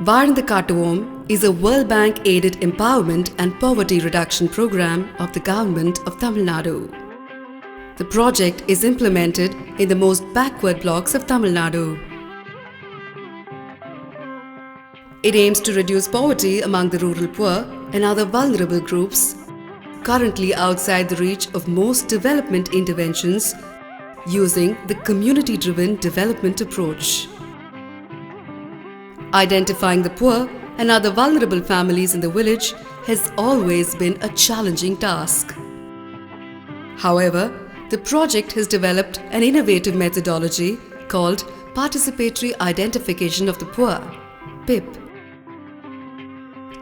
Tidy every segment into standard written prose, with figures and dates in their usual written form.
Varn the Katuvom is a World Bank aided empowerment and poverty reduction program of the government of Tamil Nadu. The project is implemented in the most backward blocks of Tamil Nadu. It aims to reduce poverty among the rural poor and other vulnerable groups currently outside the reach of most development interventions using the community-driven development approach. Identifying the poor and other vulnerable families in the village has always been a challenging task. However, the project has developed an innovative methodology called Participatory Identification of the Poor, PIP.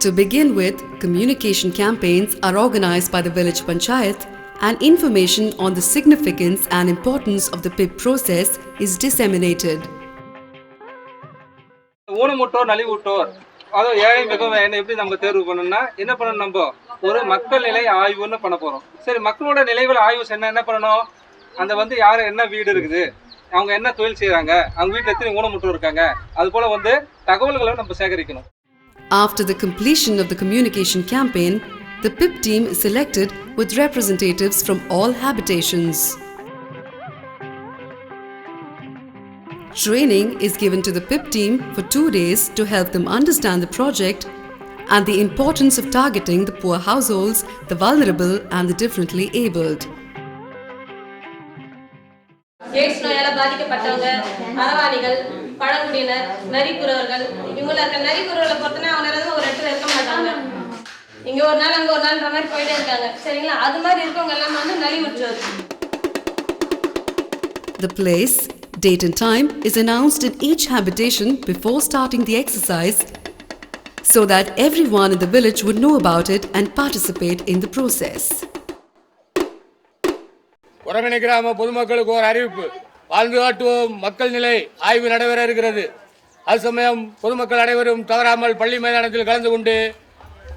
To begin with, communication campaigns are organized by the village panchayat and information on the significance and importance of the PIP process is disseminated. ஊனமுற்றோர் நலிவுற்றோர் அதுவும் ஏழை மிகவும் எப்படி நம்ம தேர்வு பண்ணணும்னா என்ன பண்ணணும் நம்ம ஒரு மக்கள் நிலை ஆய்வுன்னு பண்ண போறோம். சரி மக்களோட நிலைகள் ஆய்வு என்ன பண்ணணும் அந்த யார் என்ன வீடு இருக்குது அவங்க என்ன தொழில் செய்றாங்க அவங்க வீட்ல எத்தனை ஊனமுற்றோர் இருக்காங்க அது போல தகவல்களை நம்ம சேகரிக்கணும். After the completion of the communication campaign, the PIP team is selected with representatives from all habitations. Training is given to the PIP team for 2 days to help them understand the project and the importance of targeting the poor households, the vulnerable and the differently abled. நோயால பாதிக்கப்பட்டவங்க அரவாணிகள் பழங்குடியினர் நரிக்குறவர்கள் இவங்களுக்கு நரிக்குறவர்களை பொறுத்தனா அவங்க நேரம் ஒரு இடத்துல இருக்க மாட்டாங்க. இங்க ஒரு நாள் அங்க ஒரு நாள்ன்ற மாதிரி போயிட்டே இருக்காங்க. சரிங்களா? அது மாதிரி இருக்கவங்க எல்லாம் நலிவுற்றோர். The place, date and time is announced in each habitation before starting the exercise so that everyone in the village would know about it and participate in the process. உறவினை கிராம பொதுமக்களுக்கு ஒரு அறிவிப்பு. வாழ்ந்து காட்டுவோம் மக்கள் நிலை ஆய்வு நடைபெற இருக்கிறது. அது சமயம் பொதுமக்கள் அனைவரும் தவறாமல் பள்ளி மைதானத்தில் கலந்து கொண்டு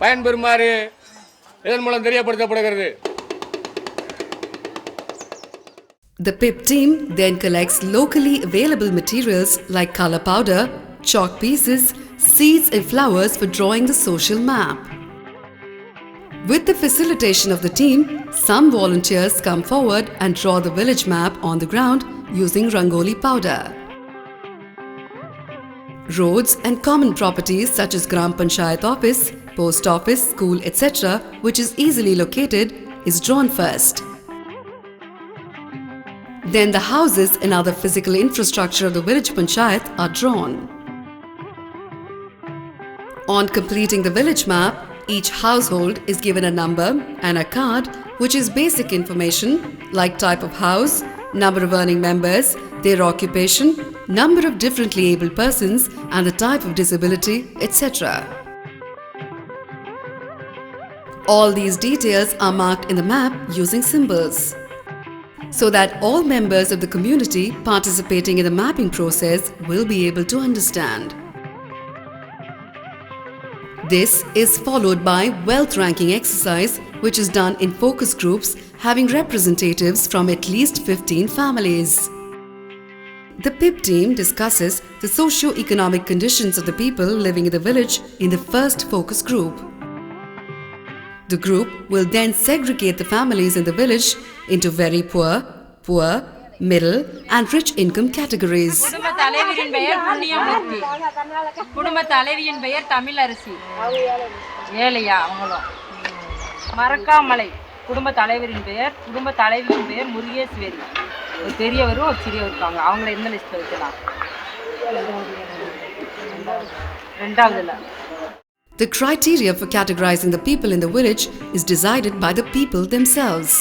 பயன்பெறுமாறு இதன் மூலம் தெரியப்படுத்தப்படுகிறது. The PIP team then collects locally available materials like color powder, chalk pieces, seeds and flowers for drawing the social map. With the facilitation of the team, some volunteers come forward and draw the village map on the ground using rangoli powder. Roads and common properties such as Gram Panchayat office, post office, school, etc., which is easily located, is drawn first. Then the houses and other physical infrastructure of the village panchayat are drawn. On completing the village map, each household is given a number and a card which is basic information like type of house, number of earning members, their occupation, number of differently able persons and the type of disability, etc. All these details are marked in the map using symbols, so that all members of the community participating in the mapping process will be able to understand. This is followed by wealth ranking exercise which is done in focus groups having representatives from at least 15 families. The PIP team discusses the socio-economic conditions of the people living in the village in the first focus group. The group will then segregate the families in the village into very poor, poor, middle and rich income categories. குடும்ப தலைவியின் பெயர் புண்ணியமூர்த்தி. குடும்ப தலைவியின் பெயர் தமிழரசி. ஏழையா அவங்களும். மரக்காமலை குடும்ப தலைவியின் பெயர் முருகேஸ்வரி. ஒரு பெரியவரும் ஒரு சிறியவர் இருக்காங்க. அவங்கள இந்த லிஸ்ட்ல வைக்கலாம். ரெண்டாவதுல The criteria for categorizing the people in the village is decided by the people themselves.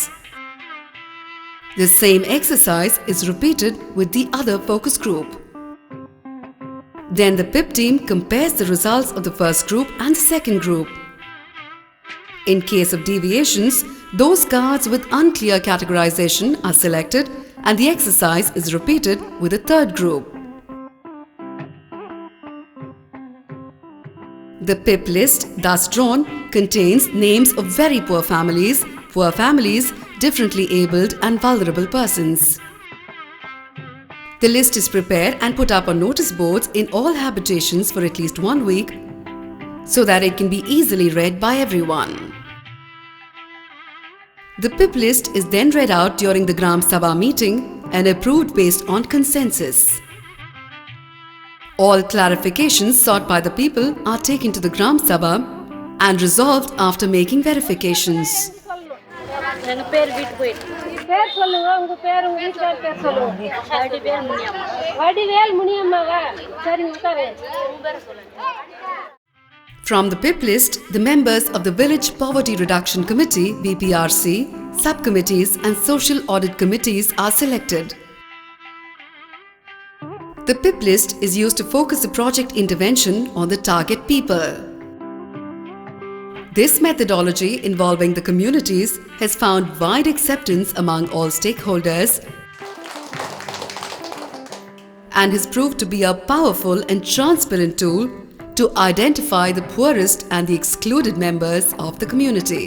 The same exercise is repeated with the other focus group. Then the PIP team compares the results of the first group and the second group. In case of deviations, those cards with unclear categorization are selected and the exercise is repeated with the third group. The PIP list thus drawn contains names of very poor families, differently abled and vulnerable persons. The list is prepared and put up on notice boards in all habitations for at least 1 week so that it can be easily read by everyone. The PIP list is then read out during the Gram Sabha meeting and approved based on consensus. All clarifications sought by the people are taken to the Gram Sabha and resolved after making verifications. எங்கள் பேர் வீட்டு போயிட்டு பேர் சொல்லுங்க உங்கள் பேர் உங்கள் வீட்டுக்கார் பேர் சொல்லுங்க வடிவேல் முனியம்மா வடிவேல் முனியம்மாவா சரிங்க உட்காரு From the PIP list, the members of the Village Poverty Reduction Committee (VPRC), subcommittees and social audit committees are selected. The PIP list is used to focus the project intervention on the target people. This methodology involving the communities has found wide acceptance among all stakeholders and has proved to be a powerful and transparent tool to identify the poorest and the excluded members of the community.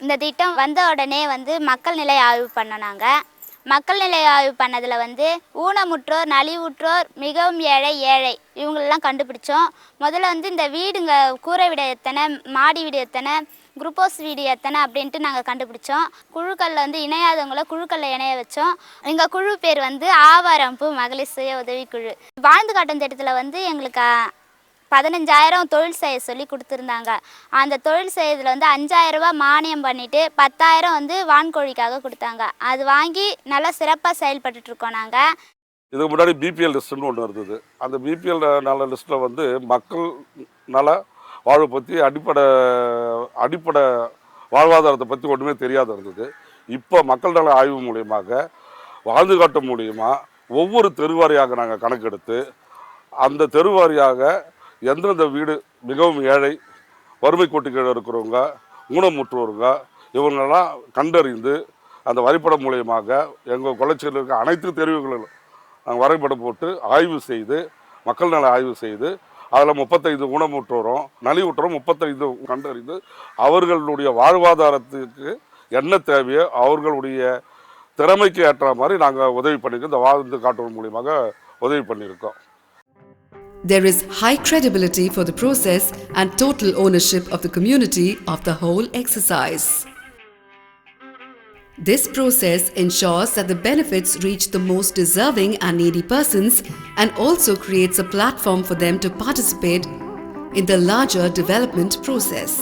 இந்த திட்டம் வந்த உடனே மக்கள் நிலை ஆய்வு பண்ணனாங்க. மக்கள் நிலை ஆய்வு பண்ணதில் ஊனமுற்றோர், நலிவுற்றோர், மிகவும் ஏழை இவங்களெல்லாம் கண்டுபிடிச்சோம். முதல்ல இந்த வீடுங்க கூரை வீடு எத்தனை, மாடி வீடு எத்தனை, குரூப் ஹவுஸ் வீடு எத்தனை அப்படின்ட்டு நாங்கள் கண்டுபிடிச்சோம். குழுக்களில் இணையாதவங்கள குழுக்களில் இணைய வச்சோம். எங்கள் குழு பேர் ஆவாரம்பு மகளிர் சுய உதவிக்குழு. வாழ்ந்து காட்டும் திட்டத்தில் எங்களுக்கு 15,000 தொழில் செய்ய சொல்லி கொடுத்துருந்தாங்க. அந்த தொழில் செய்யறதுல 5,000 ரூபாய் மானியம் பண்ணிட்டு 10,000 வான்கோழிக்காக கொடுத்தாங்க. அது வாங்கி நல்லா சிறப்பாக செயல்பட்டு இருக்கோம். நாங்கள் இதுக்கு முன்னாடி பிபிஎல் லிஸ்ட்டுன்னு ஒன்று இருந்தது. அந்த பிபிஎல் நல லிஸ்ட்டில் மக்கள் நல வாழ்வை பற்றி அடிப்படை வாழ்வாதாரத்தை பற்றி ஒன்றுமே தெரியாத இருந்தது. இப்போ மக்கள் நல ஆய்வு மூலியமாக வாழ்ந்து காட்டும் மூலியமாக ஒவ்வொரு தெருவாரியாக நாங்கள் கணக்கெடுத்து அந்த தெருவாரியாக எந்தெந்த வீடு மிகவும் ஏழை, வறுமை கோட்டுக்கீழே இருக்கிறவங்க, ஊனமுற்றோருங்க இவங்களெல்லாம் கண்டறிந்து அந்த வரைபடம் மூலியமாக எங்கள் கொள்ளைச்சேரியில் இருக்க அனைத்து தெருவுகளிலும் நாங்கள் வரைபடம் போட்டு ஆய்வு செய்து மக்கள் நல ஆய்வு செய்து அதில் 35 ஊனமுற்றோரும் நலிவுற்றோரும் 35 கண்டறிந்து அவர்களுடைய வாழ்வாதாரத்துக்கு என்ன தேவையோ அவர்களுடைய திறமைக்கு ஏற்ற மாதிரி நாங்கள் உதவி பண்ணியிருக்கோம். இந்த வாழ்ந்து காட்டுவதன் மூலியமாக உதவி பண்ணியிருக்கோம். There is high credibility for the process and total ownership of the community of the whole exercise. This process ensures that the benefits reach the most deserving and needy persons and also creates a platform for them to participate in the larger development process.